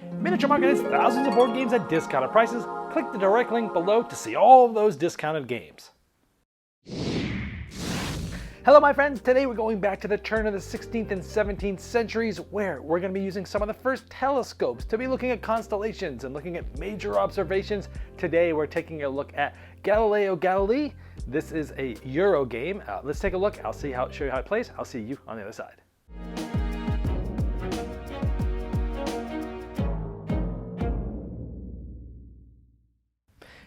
Miniature Market has thousands of board games at discounted prices. Click the direct link below to see all of those discounted games. Hello my friends, today we're going back to the turn of the 16th and 17th centuries where we're going to be using some of the first telescopes to be looking at constellations and looking at major observations. Today we're taking a look at Galileo Galilei. This is a Euro game. Let's take a look. I'll show you how it plays. I'll see you on the other side.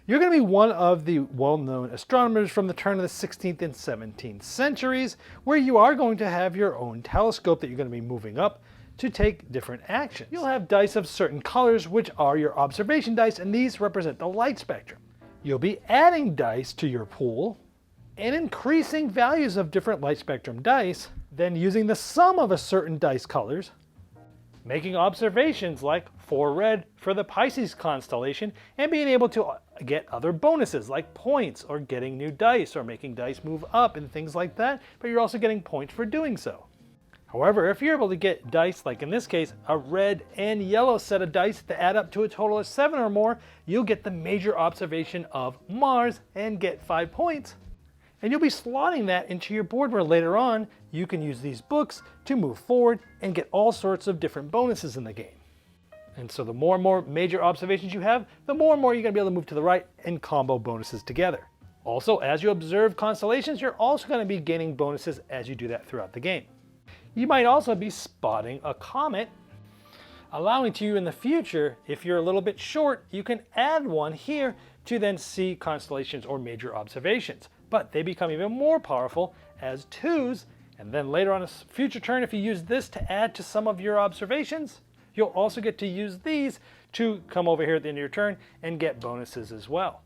You're going to be one of the well-known astronomers from the turn of the 16th and 17th centuries, where you are going to have your own telescope that you're going to be moving up to take different actions. You'll have dice of certain colors, which are your observation dice, and these represent the light spectrum. You'll be adding dice to your pool and increasing values of different light spectrum dice, then using the sum of a certain dice colors, making observations like 4 red for the Pisces constellation, and being able to get other bonuses like points or getting new dice or making dice move up and things like that, but you're also getting points for doing so. However, if you're able to get dice, like in this case, a red and yellow set of dice to add up to a total of 7 or more, you'll get the major observation of Mars and get 5 points. And you'll be slotting that into your board where later on you can use these books to move forward and get all sorts of different bonuses in the game. And so the more and more major observations you have, the more and more you're going to be able to move to the right and combo bonuses together. Also, as you observe constellations, you're also going to be gaining bonuses as you do that throughout the game. You might also be spotting a comet, allowing to you in the future, if you're a little bit short, you can add one here to then see constellations or major observations. But they become even more powerful as 2s, and then later on a future turn, if you use this to add to some of your observations, you'll also get to use these to come over here at the end of your turn and get bonuses as well.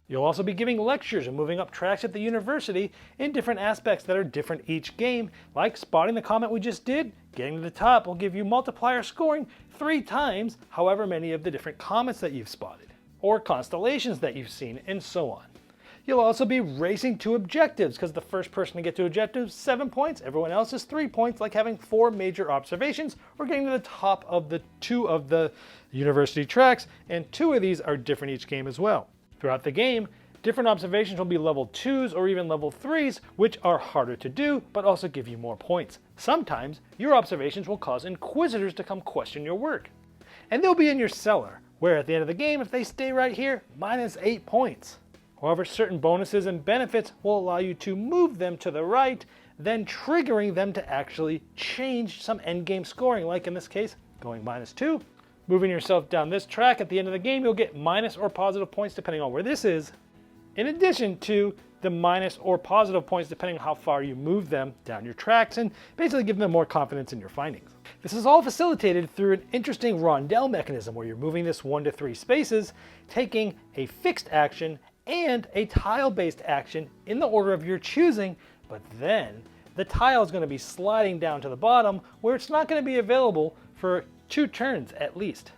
You'll also be giving lectures and moving up tracks at the university in different aspects that are different each game, like spotting the comet we just did. Getting to the top will give you multiplier scoring 3 times however many of the different comets that you've spotted, or constellations that you've seen, and so on. You'll also be racing to objectives, because the first person to get to objectives, 7 points, everyone else is 3 points, like having 4 major observations, or getting to the top of the 2 of the university tracks, and 2 of these are different each game as well. Throughout the game, different observations will be level 2s or even level 3s, which are harder to do, but also give you more points. Sometimes, your observations will cause inquisitors to come question your work. And they'll be in your cellar, where at the end of the game, if they stay right here, minus 8 points. However, certain bonuses and benefits will allow you to move them to the right, then triggering them to actually change some endgame scoring, like in this case, going minus 2. Moving yourself down this track, at the end of the game, you'll get minus or positive points depending on where this is, in addition to the minus or positive points depending on how far you move them down your tracks, and basically give them more confidence in your findings. This is all facilitated through an interesting rondelle mechanism where you're moving this 1 to 3 spaces, taking a fixed action and a tile-based action in the order of your choosing, but then the tile is going to be sliding down to the bottom where it's not going to be available for 2 turns at least.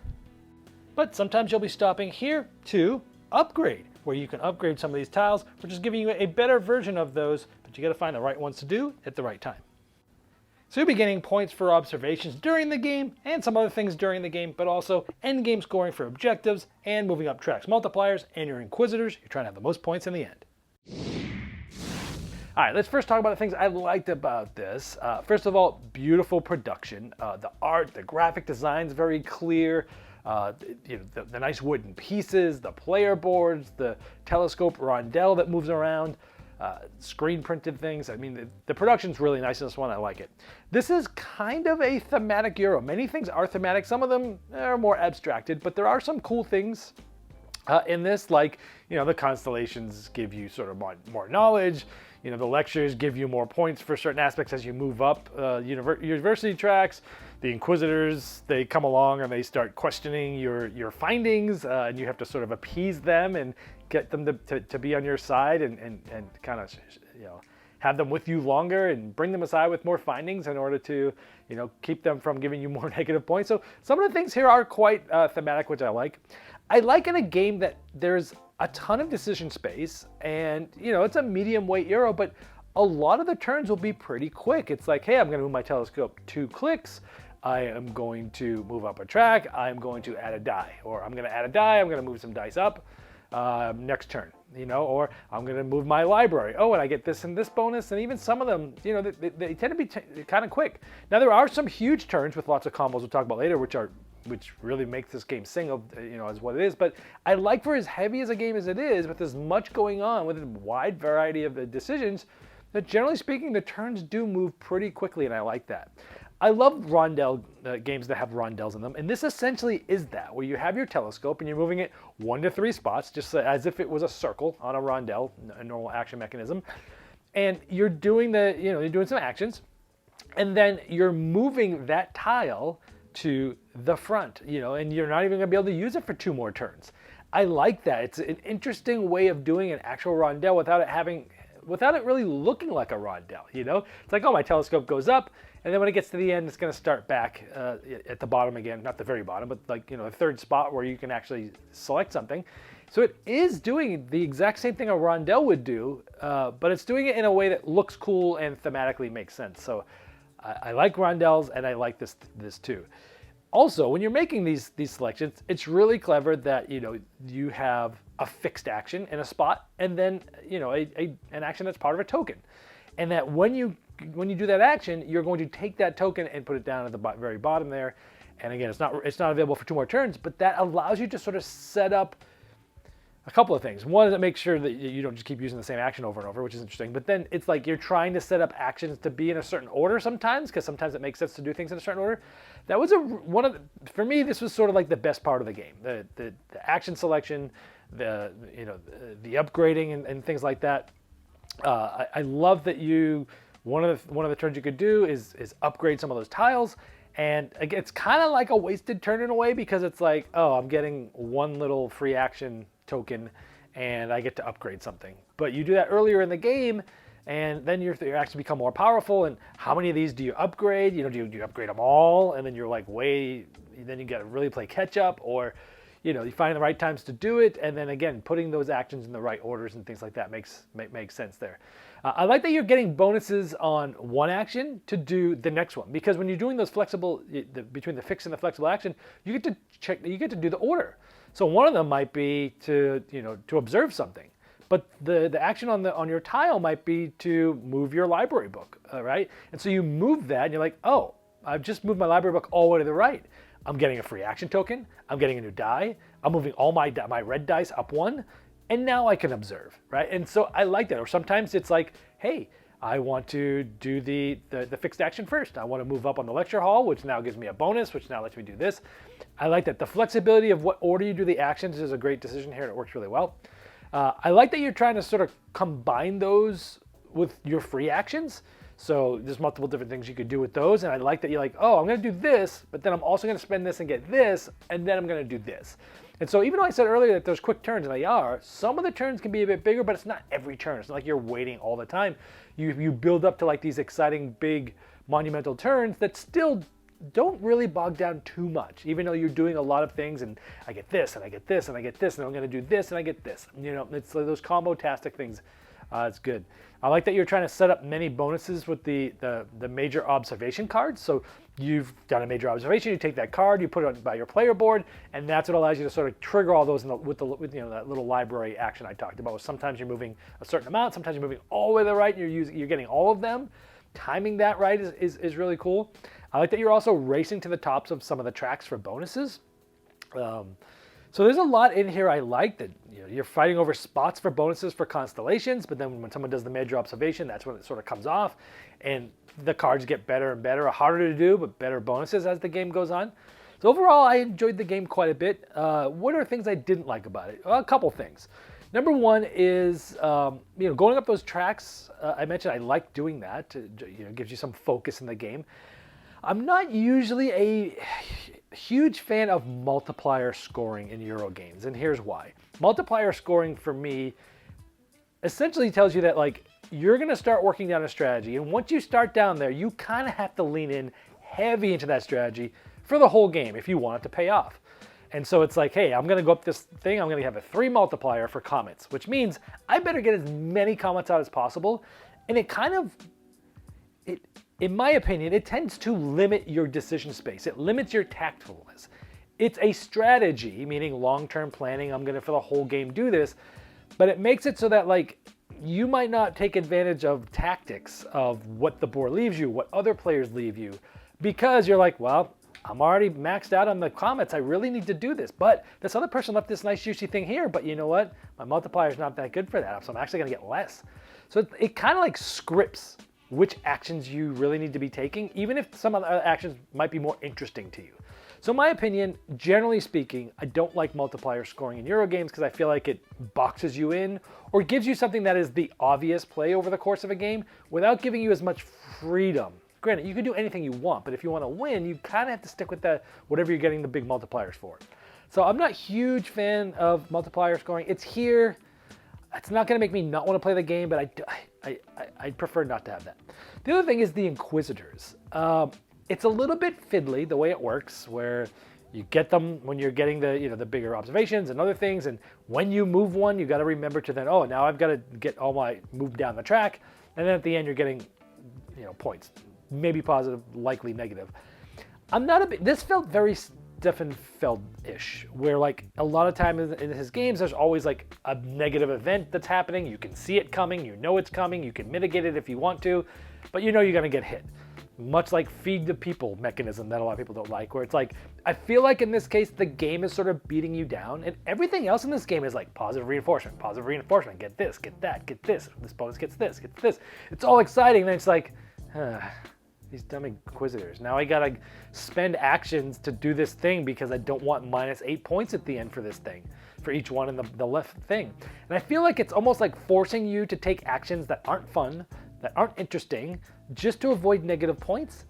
But sometimes you'll be stopping here to upgrade, where you can upgrade some of these tiles, which is giving you a better version of those, but you got to find the right ones to do at the right time. So you'll be getting points for observations during the game and some other things during the game, but also endgame scoring for objectives and moving up tracks multipliers and your inquisitors. You're trying to have the most points in the end. All right, let's first talk about the things I liked about this. First of all, beautiful production. The art, the graphic design is very clear. The nice wooden pieces, the player boards, the telescope rondelle that moves around. Screen printed things. I mean, the production's really nice in this one. I like it. This is kind of a thematic Euro. Many things are thematic. Some of them are more abstracted, but there are some cool things in this, like, the constellations give you sort of more knowledge. The lectures give you more points for certain aspects as you move up university tracks. The inquisitors, they come along and they start questioning your findings, and you have to sort of appease them and get them to be on your side and kind of have them with you longer and bring them aside with more findings in order to keep them from giving you more negative points. So some of the things here are quite thematic, which I like. I like in a game that there's a ton of decision space, and it's a medium weight Euro, but a lot of the turns will be pretty quick. It's like, hey, I'm going to move my telescope 2 clicks. I am going to move up a track, I'm going to add a die, or I'm going to add a die, I'm going to move some dice up next turn, or I'm going to move my library. Oh, and I get this and this bonus, and even some of them, they tend to be kind of quick. Now, there are some huge turns with lots of combos we'll talk about later, which really makes this game sing of, as what it is. But I like, for as heavy as a game as it is, with as much going on, with a wide variety of decisions, that generally speaking, the turns do move pretty quickly, and I like that. I love rondelle games that have rondelles in them, and this essentially is that, where you have your telescope and you're moving it 1 to 3 spots, just as if it was a circle on a rondelle, a normal action mechanism, and you're doing you're doing some actions, and then you're moving that tile to the front, and you're not even going to be able to use it for 2 more turns. I like that. It's an interesting way of doing an actual rondelle without it really looking like a rondelle. It's like, oh, my telescope goes up, and then when it gets to the end, it's going to start back at the bottom again, not the very bottom, but like, the third spot where you can actually select something. So it is doing the exact same thing a rondelle would do, but it's doing it in a way that looks cool and thematically makes sense. So I like rondelles, and I like this too. Also, when you're making these selections, it's really clever that you have a fixed action in a spot, and then an action that's part of a token, and that when you do that action, you're going to take that token and put it down at the very bottom there. And again, it's not available for 2 more turns, but that allows you to sort of set up a couple of things. One is it makes sure that you don't just keep using the same action over and over, which is interesting. But then it's like you're trying to set up actions to be in a certain order sometimes, because sometimes it makes sense to do things in a certain order. That was for me, this was sort of like the best part of the game. The action selection, the upgrading and things like that. I love that one of the turns you could do is upgrade some of those tiles. And again, it's kind of like a wasted turn in a way, because it's like, oh, I'm getting 1 little free action token and I get to upgrade something. But you do that earlier in the game, and then your actions become more powerful. And how many of these do you upgrade? Do you upgrade them all? And then you're like, then you got to really play catch up, or you find the right times to do it. And then again, putting those actions in the right orders and things like that makes sense there. I like that you're getting bonuses on one action to do the next one, because when you're doing those between the fixed and the flexible action, you get to do the order. So one of them might be to observe something, but the action on your tile might be to move your library book, right? And so you move that, and you're like, oh, I've just moved my library book all the way to the right. I'm getting a free action token. I'm getting a new die. I'm moving all my red dice up 1. And now I can observe, right? And so I like that. Or sometimes it's like, hey, I want to do the fixed action first. I want to move up on the lecture hall, which now gives me a bonus, which now lets me do this. I like that. The flexibility of what order you do the actions is a great decision here, and it works really well. I like that you're trying to sort of combine those with your free actions. So there's multiple different things you could do with those. And I like that you're like, oh, I'm going to do this, but then I'm also going to spend this and get this, and then I'm going to do this. And so even though I said earlier that there's quick turns, and they are, some of the turns can be a bit bigger, but it's not every turn. It's not like you're waiting all the time. You build up to like these exciting, big, monumental turns that still don't really bog down too much, even though you're doing a lot of things, and I get this, and I get this, and I get this, and I'm going to do this, and I get this. It's like those combo-tastic things. It's good. I like that you're trying to set up many bonuses with the major observation cards. So you've done a major observation, you take that card, you put it by your player board, and that's what allows you to sort of trigger all those with that little library action I talked about. Sometimes you're moving a certain amount, sometimes you're moving all the way to the right, and you're getting all of them. Timing that right is really cool. I like that you're also racing to the tops of some of the tracks for bonuses. So there's a lot in here I like. That you're fighting over spots for bonuses for constellations, but then when someone does the major observation, that's when it sort of comes off, and the cards get better and better, harder to do, but better bonuses as the game goes on. So overall, I enjoyed the game quite a bit. What are things I didn't like about it? Well, a couple things. Number one is going up those tracks. I mentioned I like doing that. Gives you some focus in the game. I'm not usually a huge fan of multiplier scoring in Euro games, and here's why. Multiplier scoring for me essentially tells you that you're going to start working down a strategy, and once you start down there, you kind of have to lean in heavy into that strategy for the whole game if you want it to pay off. And so it's like, hey, I'm going to go up this thing, I'm going to have a 3 multiplier for comets, which means I better get as many comets out as possible, and it in my opinion, it tends to limit your decision space. It limits your tactfulness. It's a strategy, meaning long-term planning. I'm gonna for the whole game do this, but it makes it so that like you might not take advantage of tactics of what the board leaves you, what other players leave you, because you're like, well, I'm already maxed out on the comments. I really need to do this, but this other person left this nice juicy thing here, but you know what? My multiplier is not that good for that, so I'm actually gonna get less. So it kind of like scripts which actions you really need to be taking, even if some other actions might be more interesting to you. So in my opinion, generally speaking, I don't like multiplier scoring in Euro games because I feel like it boxes you in or gives you something that is the obvious play over the course of a game without giving you as much freedom. Granted, you can do anything you want, but if you want to win, you kind of have to stick with that, whatever you're getting the big multipliers for. So I'm not a huge fan of multiplier scoring. It's here. It's not going to make me not want to play the game, but I prefer not to have that. The other thing is the Inquisitors. It's a little bit fiddly the way it works, where you get them when you're getting the bigger observations and other things, and when you move one, you got to remember to then, oh, now I've got to get all my move down the track, and then at the end you're getting points, maybe positive, likely negative. This felt very Stefan Feld-ish, where like a lot of time in his games, there's always like a negative event that's happening. You can see it coming, you know it's coming, you can mitigate it if you want to, but you know you're gonna get hit. Much like feed the people mechanism that a lot of people don't like, where it's like, I feel like in this case, the game is sort of beating you down, and everything else in this game is like positive reinforcement, get this, get that, get this bonus gets this. It's all exciting, and then it's like, these dumb Inquisitors. Now I gotta spend actions to do this thing because I don't want -8 points at the end for this thing, for each one in the left thing. And I feel like it's almost like forcing you to take actions that aren't fun, that aren't interesting, just to avoid negative points.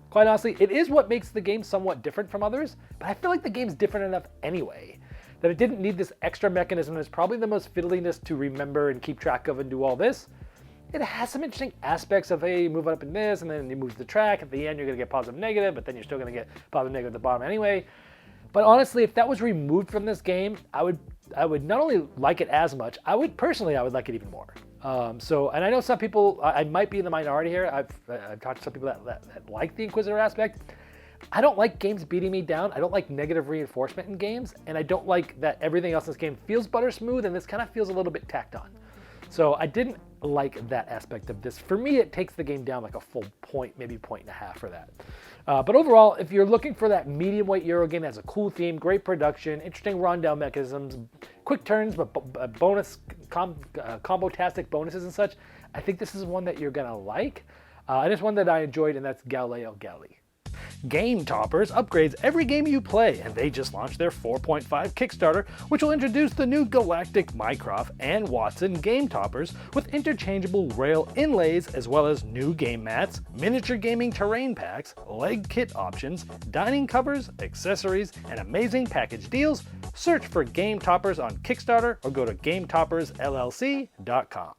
Quite honestly, it is what makes the game somewhat different from others, but I feel like the game's different enough anyway, that it didn't need this extra mechanism. It's probably the most fiddliness to remember and keep track of and do all this. It has some interesting aspects of, hey, move up in this, and then you move the track. At the end, you're going to get positive, negative, but then you're still going to get positive, negative at the bottom anyway. But honestly, if that was removed from this game, I would not only like it as much, I would like it even more. And I know some people, I might be in the minority here. I've talked to some people that like the Inquisitor aspect. I don't like games beating me down. I don't like negative reinforcement in games, and I don't like that everything else in this game feels butter smooth, and this kind of feels a little bit tacked on. So I didn't like that aspect of this. For me, it takes the game down like a full point, maybe 1.5 points for that. But overall, if you're looking for that medium weight Euro game that has a cool theme, great production, interesting rundown mechanisms, quick turns, but bonus combo-tastic bonuses and such, I think this is one that you're gonna like. And it's one that I enjoyed, and that's Galileo Galilei. Game Toppers upgrades every game you play, and they just launched their 4.5 Kickstarter, which will introduce the new Galactic Mycroft and Watson Game Toppers with interchangeable rail inlays, as well as new game mats, miniature gaming terrain packs, leg kit options, dining covers, accessories, and amazing package deals. Search for Game Toppers on Kickstarter or go to GameToppersLLC.com.